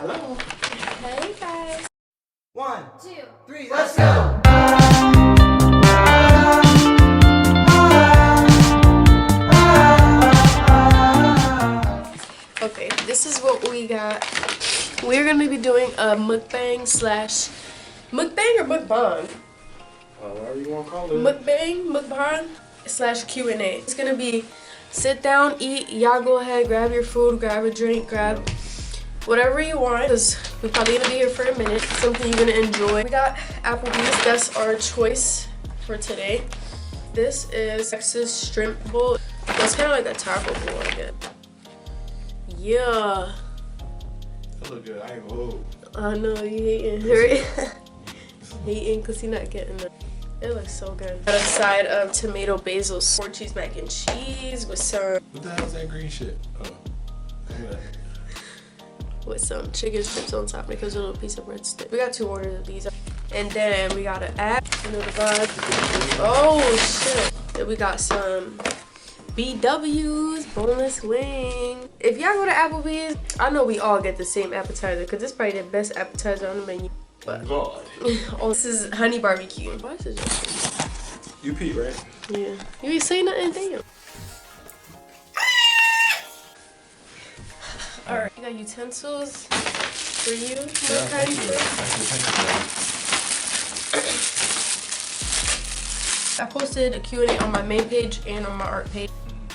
Hello. Hey guys. 1, 2, 3, let's go. Okay, this is what we got. We're gonna be doing a mukbang slash mukbang or mukbang. Whatever you want to call it. Mukbang slash Q&A. It's gonna be sit down, eat. Y'all go ahead, grab your food, grab a drink, grab whatever you want. Cause we're probably gonna be here for a minute. Something you're gonna enjoy. We got Applebee's. That's our choice for today. This is Texas shrimp bowl. It's kind of like a taco bowl, I guess. Yeah. That look good. I ain't gonna hold. I know you hating, right? Hating because you're not getting it. It looks so good. Got a side of tomato basil, 4 cheese mac and cheese with some. What the hell is that green shit? Oh. Yeah. With some chicken strips on top. Because a little piece of breadstick. We got 2 orders of these. And then we got an app. You know the vibe. Oh shit. Then we got some BW's boneless wing. If y'all go to Applebee's, I know we all get the same appetizer because this is probably the best appetizer on the menu. But God. oh, this is honey barbecue. Why is this? You Pete, right? Yeah. You ain't say nothing, damn. Alright, you got utensils for you. I posted a Q&A on my main page and on my art page.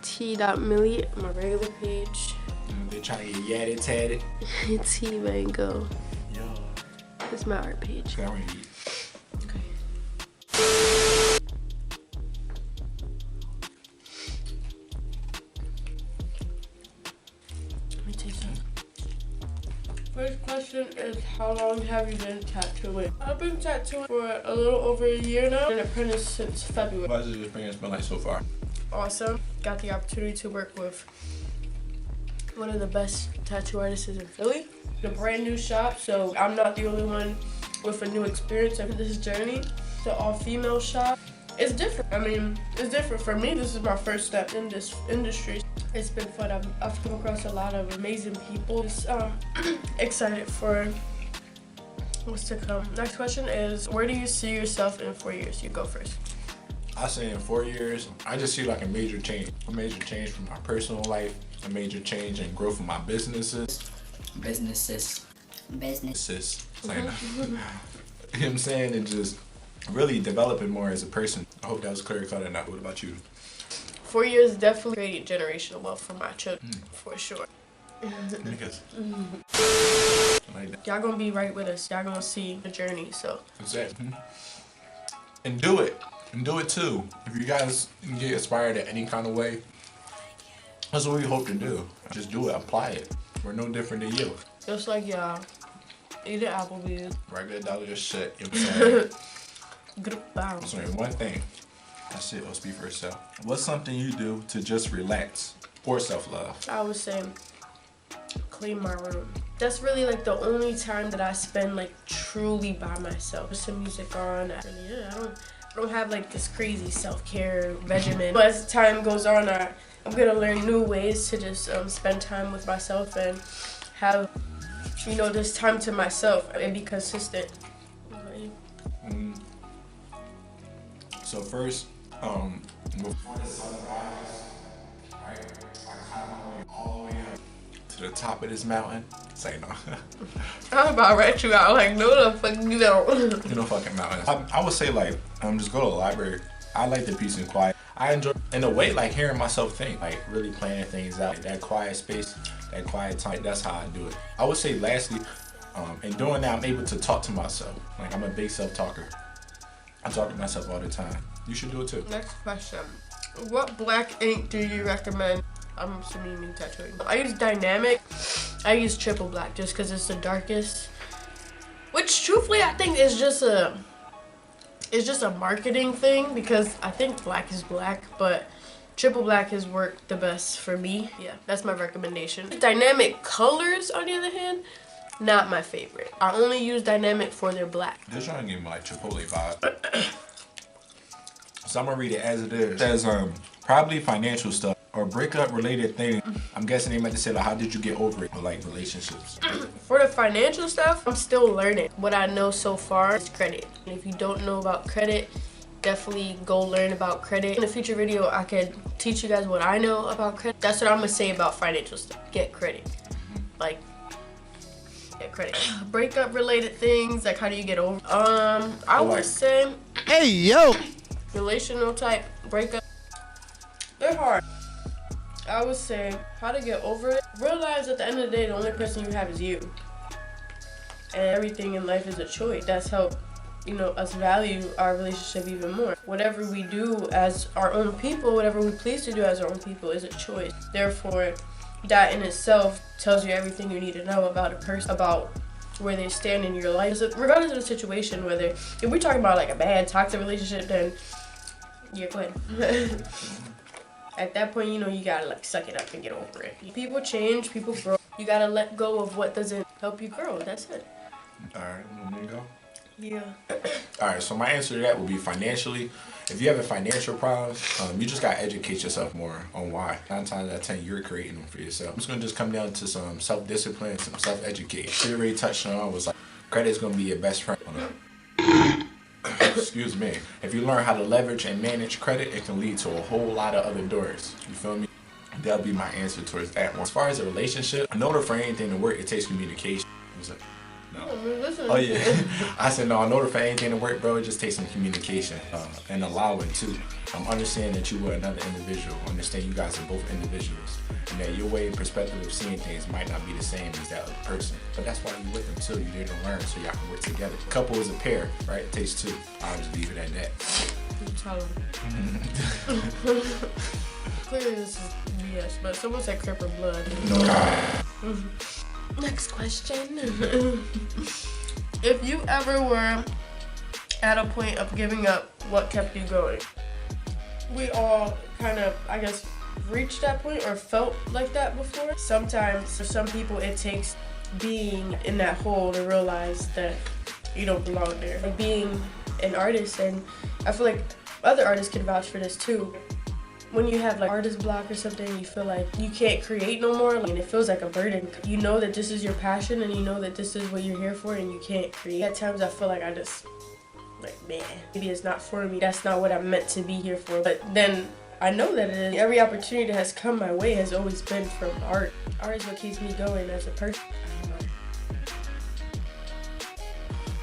T.Millie, my regular page. They trying to get yatted tatted. T Mango. Yo. This is my art page. I want to eat. Okay. Let me taste it. First question is, how long have you been tattooing? I've been tattooing for a little over a year now. I've been an apprentice since February. Why does this experience been like so far? Awesome. Got the opportunity to work with one of the best tattoo artists in Philly. A brand new shop, so I'm not the only one with a new experience of this journey. It's an all-female shop. It's different. I mean, it's different for me. This is my first step in this industry. It's been fun. I've come across a lot of amazing people. Just excited for what's to come. Next question is, where do you see yourself in 4 years? You go first. I say in 4 years, I just see like a major change. A major change from my personal life, a major change in growth of my businesses. Businesses. Like, you know what I'm saying? And just really developing more as a person. I hope that was clear cut enough. What about you? 4 years definitely creating generational wealth for my children, for sure. Niggas. Like that. Y'all gonna be right with us. Y'all gonna see the journey, so. Exactly. And do it. And do it too. If you guys get inspired in any kind of way, that's what we hope to do. Just do it. Apply it. We're no different than you. Just like y'all. Eat at Applebee's. Regular dollar shit. You know what I'm saying? Goodbye. So one thing. That's it. Let's speak for yourself. What's something you do to just relax or self-love? I would say clean my room. That's really like the only time that I spend like truly by myself. With some music on. I don't have like this crazy self-care regimen. But as time goes on, I'm gonna learn new ways to just spend time with myself and have, you know, this time to myself and be consistent. So first, before the sun rises, right, I kind of went all the way up to the top of this mountain. Say no. I'm about to rat you out. Like, no, the fuck you don't. You know, fucking mountains. I would say like, just go to the library. I like the peace and quiet. I enjoy, in a way, like hearing myself think, like really planning things out. That quiet space, that quiet time. That's how I do it. I would say, lastly, in doing that, I'm able to talk to myself. Like I'm a big self-talker. I talk to myself all the time. You should do it too. Next question. What black ink do you recommend? I'm assuming you mean tattooing. I use Dynamic. I use triple black just because it's the darkest. Which truthfully I think is just a marketing thing because I think black is black, but triple black has worked the best for me. Yeah, that's my recommendation. Dynamic colors, on the other hand, not my favorite. I only use Dynamic for their black. They're trying to give me like Chipotle vibe. So I'm gonna read it as it is. It says probably financial stuff. or breakup related thing. I'm guessing they meant to say like, how did you get over it? Like relationships. For the financial stuff, I'm still learning. What I know so far is credit. And if you don't know about credit, definitely go learn about credit. In a future video, I could teach you guys what I know about credit. That's what I'm gonna say about financial stuff. Get credit. Like, get credit. Breakup related things, like how do you get over? I would say, hey yo, relational type breakup, they're hard. I would say how to get over it. Realize at the end of the day, the only person you have is you. And everything in life is a choice. That's how, you know, us value our relationship even more. Whatever we do as our own people, whatever we please to do as our own people is a choice. Therefore, that in itself tells you everything you need to know about a person, about where they stand in your life. So regardless of the situation, whether, if we're talking about like a bad, toxic relationship, then yeah, go ahead. At that point, you know, you gotta like suck it up and get over it. People change, people grow. You gotta let go of what doesn't help you grow. That's it. Alright, there you go. Yeah. Alright, so my answer to that would be financially. If you have financial problems, you just gotta educate yourself more on why. 9 times out of 10, you're creating them for yourself. It's gonna just come down to some self-discipline, some self-education. Shit already touched on was like, credit's gonna be your best friend. Excuse me. If you learn how to leverage and manage credit, it can lead to a whole lot of other doors. You feel me? That'll be my answer towards that one. As far as a relationship, in order for anything to work, it takes communication. No. Oh yeah. I said no. In order for anything to work, bro, it just takes some communication and allowing too. Understand that you were another individual. Understand you guys are both individuals, and that your way and perspective of seeing things might not be the same as that other person. But that's why you with them too. You're there to learn, so y'all can work together. Couple is a pair, right? It takes two. I'll just leave it at that. Clearly this is BS, but someone said Crip or blood. No. Next question. If you ever were at a point of giving up, what kept you going? We all kind of, I guess, reached that point or felt like that before. Sometimes, for some people, it takes being in that hole to realize that you don't belong there. Like being an artist, and I feel like other artists can vouch for this too. When you have like artist block or something, you feel like you can't create no more, and it feels like a burden. You know that this is your passion, and you know that this is what you're here for, and you can't create. At times I feel like I just, like, man, maybe it's not for me. That's not what I'm meant to be here for. But then I know that it is. Every opportunity that has come my way has always been from art. Art is what keeps me going as a person.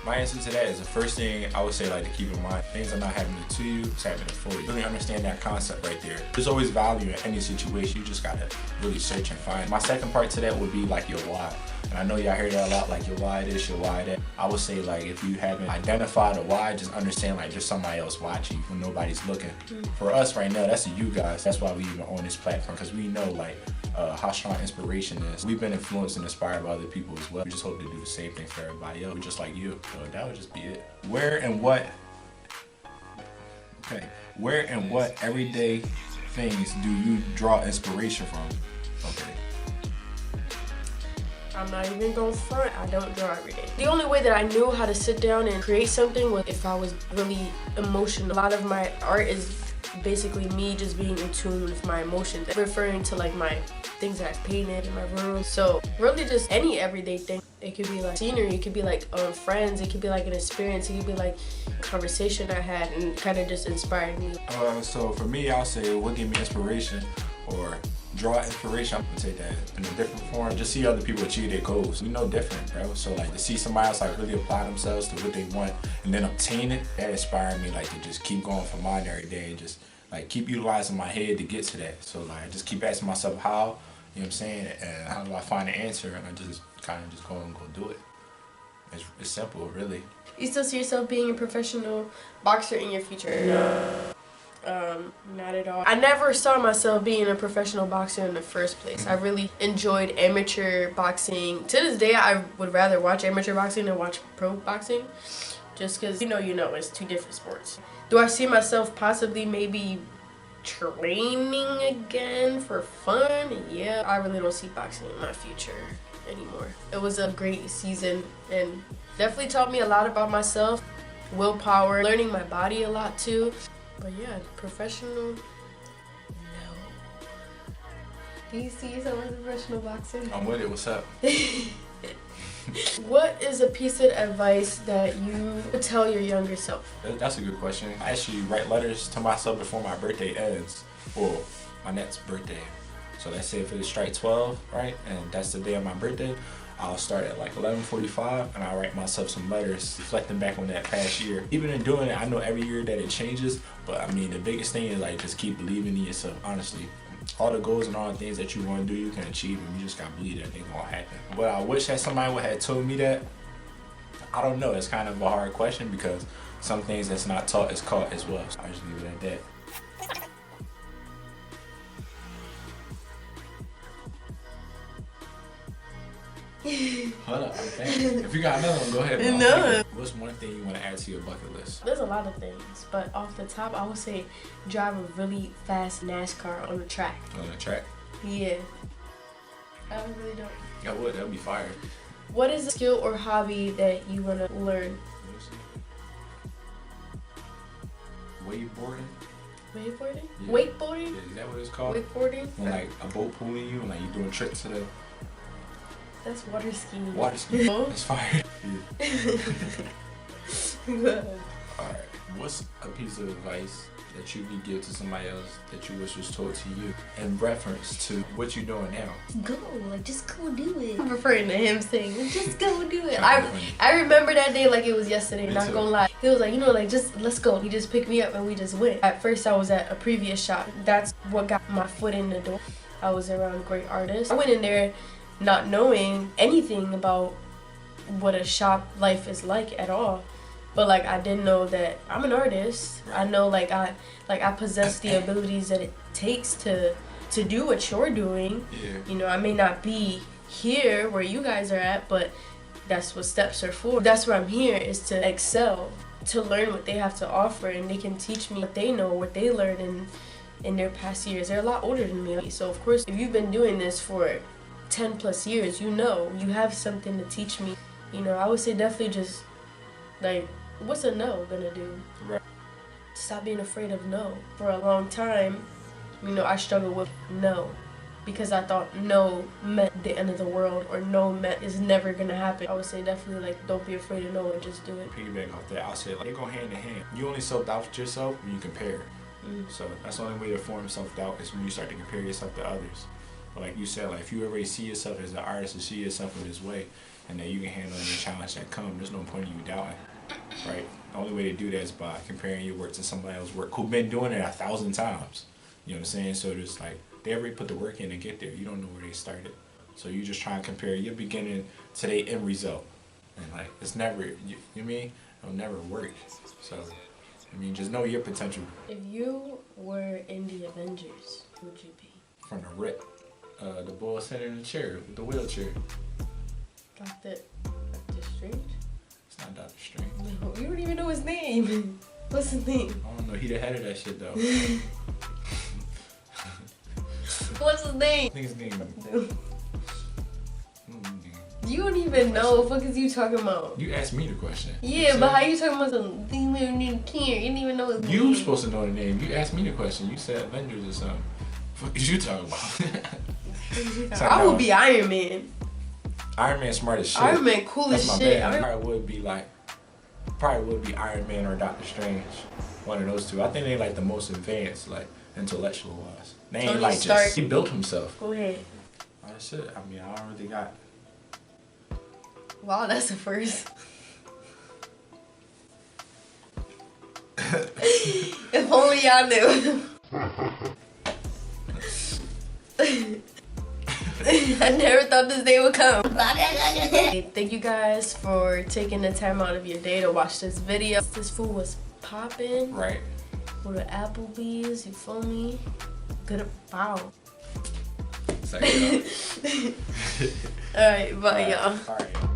My answer to that is the first thing I would say, like, to keep in mind, things are not happening to you, it's happening for you. Really understand that concept right there. There's always value in any situation. You just gotta really search and find. My second part to that would be like your why. And I know y'all hear that a lot, like your why this, your why that. I would say, like, if you haven't identified a why, just understand like there's somebody else watching when nobody's looking. For us right now, that's you guys. That's why we even on this platform, because we know like how strong inspiration is. We've been influenced and inspired by other people as well. We just hope to do the same thing for everybody else. We're just like you. So that would just be it. Where and what everyday things do you draw inspiration from? Okay. I'm not even going front. I don't draw every day. The only way that I knew how to sit down and create something was if I was really emotional. A lot of my art is basically me just being in tune with my emotions, referring to like my things that I painted in my room. So really just any everyday thing. It could be like scenery, it could be like friends, it could be like an experience, it could be like a conversation I had and kind of just inspired me. So for me, I'll say what gave me inspiration or draw inspiration. I'm gonna take that in a different form. Just see other people achieve their goals. We know different, bro. So like to see somebody else like really apply themselves to what they want and then obtain it, that inspired me like to just keep going for mine every day and just like keep utilizing my head to get to that. So like I just keep asking myself how, you know what I'm saying, and how do I find the answer, and I just kind of just go and go do it. It's simple, really. You still see yourself being a professional boxer in your future? Not at all. I never saw myself being a professional boxer in the first place. I really enjoyed amateur boxing. To this day, I would rather watch amateur boxing than watch pro boxing. Just because, you know, it's two different sports. Do I see myself possibly maybe training again for fun? Yeah. I really don't see boxing in my future anymore. It was a great season and definitely taught me a lot about myself, willpower, learning my body a lot too. But yeah, professional, no. Do you see yourself as a professional boxer? I'm with it. What's up? What is a piece of advice that you would tell your younger self? That's a good question. I actually write letters to myself before my birthday ends, or my next birthday. So let's say if it strike 12, right, and that's the day of my birthday, I'll start at like 11:45 and I'll write myself some letters reflecting back on that past year. Even in doing it, I know every year that it changes, but I mean the biggest thing is like just keep believing in yourself, honestly. All the goals and all the things that you want to do, you can achieve them. You just gotta believe that they're gonna happen. But I wish that somebody would have told me that. I don't know, it's kind of a hard question because some things that's not taught is caught as well. So I just leave it at that. Hold up, if you got another one, go ahead. Bro. No. What's one thing you want to add to your bucket list? There's a lot of things, but off the top, I would say drive a really fast NASCAR on the track. On the track? Yeah. I really don't. I would, that'd be fire. What is a skill or hobby that you want to learn? Wakeboarding? Wakeboarding? Yeah. Wakeboarding? Yeah, is that what it's called? Wakeboarding? When like a boat pulling you and like you doing tricks to the That's water skiing. water ski. That's fire. Yeah. Alright, what's a piece of advice that you could give to somebody else that you wish was told to you in reference to what you're doing now? Go, like just go do it. I'm referring to him saying, just go do it. I remember that day like it was yesterday, Me not too. gonna lie. He was like, you know, like just let's go. He just picked me up and we just went. At first I was at a previous shop. That's what got my foot in the door. I was around great artists. I went in there not knowing anything about what a shop life is like at all. But like I didn't know that I'm an artist. I know like I possess the abilities that it takes to do what you're doing. Yeah. You know, I may not be here where you guys are at, but that's what steps are for. That's where I'm here, is to excel, to learn what they have to offer, and they can teach me what they know, what they learned in their past years. They're a lot older than me. So of course, if you've been doing this for 10 plus years, you know, you have something to teach me. You know, I would say definitely just like, what's a no gonna do? Right. Stop being afraid of no. For a long time, you know, I struggled with no because I thought no meant the end of the world, or no meant it's never gonna happen. I would say definitely like, don't be afraid of no and just do it. Piggyback off that, I'll say like, they go hand in hand. You only self-doubt yourself when you compare. So that's the only way to form self-doubt is when you start to compare yourself to others. But like you said, like if you already see yourself as an artist and see yourself in this way, and that you can handle any challenge that comes, there's no point in you doubting, right? The only way to do that is by comparing your work to somebody else's work who's been doing it 1,000 times. You know what I'm saying? So there's like, they already put the work in to get there. You don't know where they started. So you just try and compare your beginning to their end result. And like, it's never, you mean? It'll never work. So, I mean, just know your potential. If you were in the Avengers, who would you be? From the rip, the boy sitting in the chair with the wheelchair. Doctor Strange? It's not Dr. Strange. No, you don't even know his name. What's his name? I don't know. He the head of that shit though. What's his name? I think his name. You don't even know what the fuck is you talking about. You asked me the question. Yeah, but how you talking about some thing we don't even care? You didn't even know his name. You were supposed to know the name. You asked me the question. You said Avengers or something. What is you talking about? I would be Iron Man. Iron Man smart as shit. Iron Man cool as That's my shit. bad. Probably would be Iron Man or Doctor Strange. One of those two. I think they like the most advanced, like intellectual wise. They ain't Tony like Stark. just he built himself. Go ahead. Oh, that's it. I mean, I don't really got. Wow, that's a first. If only y'all knew. I never thought this day would come. Thank you guys for taking the time out of your day to watch this video. This food was popping. Right. Go to Applebee's, you feel me? Good. Wow. It's like, Alright, bye y'all. Alright.